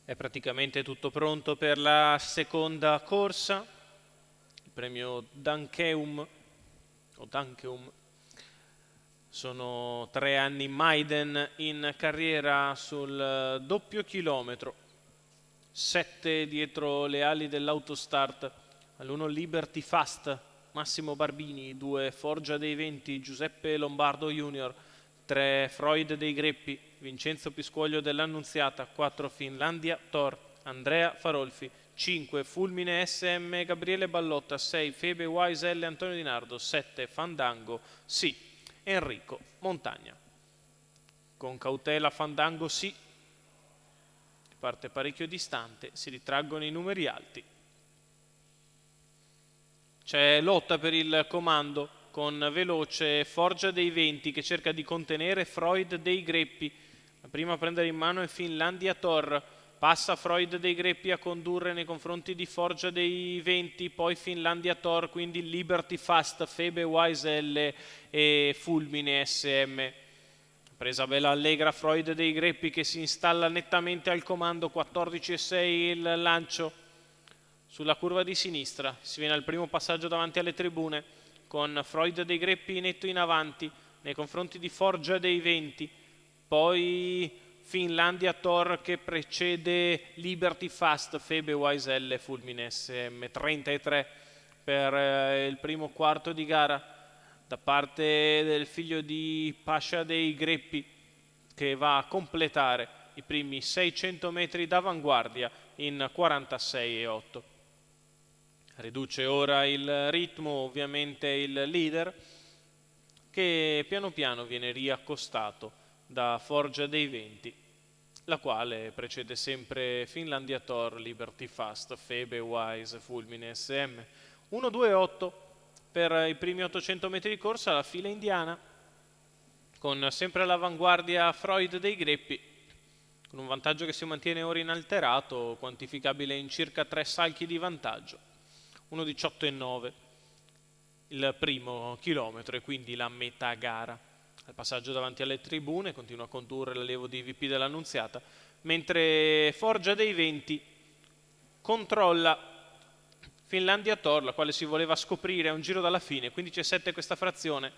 È praticamente tutto pronto per la seconda corsa, il premio Dankeum, o Dankeum. Sono 3 anni Maiden in carriera sul doppio chilometro, 7 dietro le ali dell'Autostart, all'1 Liberty Fast, Massimo Barbini, 2 Forgia dei Venti, Giuseppe Lombardo Junior, 3 Freud dei Greppi, Vincenzo Piscuoglio dell'Annunziata, 4 Finlandia Thor, Andrea Farolfi, 5 Fulmine SM Gabriele Ballotta, 6 Febe Wise L Antonio Di Nardo, 7 Fandango sì Enrico Montagna. Con cautela Fandango sì, parte parecchio distante, si ritraggono i numeri alti. C'è lotta per il comando con veloce Forgia dei Venti che cerca di contenere Freud dei Greppi. La prima a prendere in mano è Finlandia Thor. Passa Freud dei Greppi a condurre nei confronti di Forgia dei Venti, poi Finlandia Thor, quindi Liberty Fast, Febe Wise L e Fulmine SM. Presa bella allegra Freud dei Greppi che si installa nettamente al comando, 14,6 il lancio. Sulla curva di sinistra si viene al primo passaggio davanti alle tribune con Freud dei Greppi netto in avanti nei confronti di Forgia dei Venti, poi Finlandia Thor che precede Liberty Fast, Febe Wise L, Fulmine SM. 33 per il primo quarto di gara da parte del figlio di Pascia dei Greppi che va a completare i primi 600 metri d'avanguardia in 46,8. Riduce ora il ritmo ovviamente il leader che piano piano viene riaccostato da Forgia dei Venti, la quale precede sempre Finlandia Thor, Liberty Fast, Febe Wise, Fulmine SM. 1-2-8 per i primi 800 metri di corsa, la fila indiana con sempre all'avanguardia Freud dei Greppi con un vantaggio che si mantiene ora inalterato, quantificabile in circa 3 salchi di vantaggio. 1,18,9 il primo chilometro e quindi la metà gara. Al passaggio davanti alle tribune continua a condurre l'allievo di VP dell'Annunziata, mentre Forgia dei Venti controlla Finlandia Thor, la quale si voleva scoprire a un giro dalla fine, 15,7 questa frazione.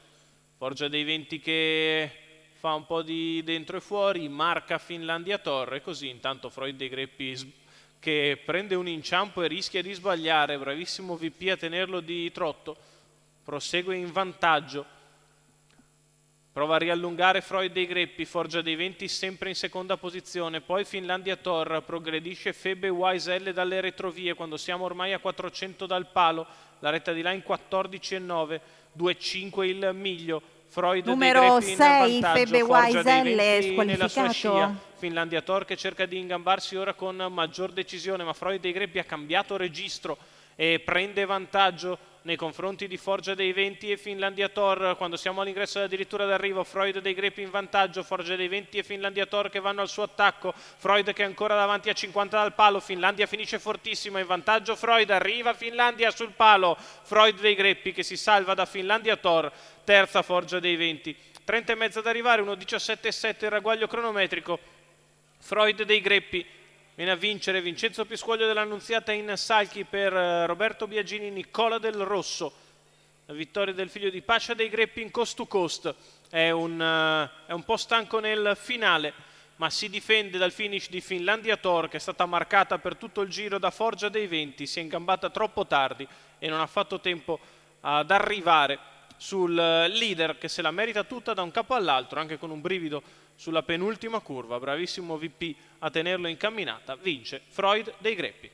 Forgia dei Venti che fa un po' di dentro e fuori, marca Finlandia Thor e così intanto Freud dei Greppi che prende un inciampo e rischia di sbagliare, bravissimo VP a tenerlo di trotto, prosegue in vantaggio, prova a riallungare Freud dei Greppi, Forgia dei Venti sempre in seconda posizione, poi Finlandia Thor, progredisce Febe Wise L dalle retrovie quando siamo ormai a 400 dal palo, la retta di là in 14,9, 2,5 il miglio, Freud dei Numero Greppi in 6, vantaggio, Febe Forgia dei Wise L Venti nella sua scia, squalificato. Finlandia Thor che cerca di ingambarsi ora con maggior decisione, ma Freud dei Greppi ha cambiato registro e prende vantaggio nei confronti di Forgia dei Venti e Finlandia Thor. Quando siamo all'ingresso addirittura d'arrivo, Freud dei Greppi in vantaggio, Forgia dei Venti e Finlandia Thor che vanno al suo attacco, Freud che è ancora davanti a 50 dal palo, Finlandia finisce fortissimo, in vantaggio Freud, arriva Finlandia sul palo, Freud dei Greppi che si salva da Finlandia Thor, terza Forgia dei Venti, 30,5 ad arrivare, 1,17,7 il ragguaglio cronometrico. Freud dei Greppi viene a vincere, Vincenzo Piscuoglio dell'Annunziata in salchi per Roberto Biagini, Nicola Del Rosso. La vittoria del figlio di Pascia dei Greppi in coast to coast. È un po' stanco nel finale, ma si difende dal finish di Finlandia Thor che è stata marcata per tutto il giro da Forgia dei Venti, si è ingambata troppo tardi e non ha fatto tempo ad arrivare sul leader che se la merita tutta da un capo all'altro, anche con un brivido sulla penultima curva. Bravissimo VP a tenerlo in camminata, vince Freud dei Greppi.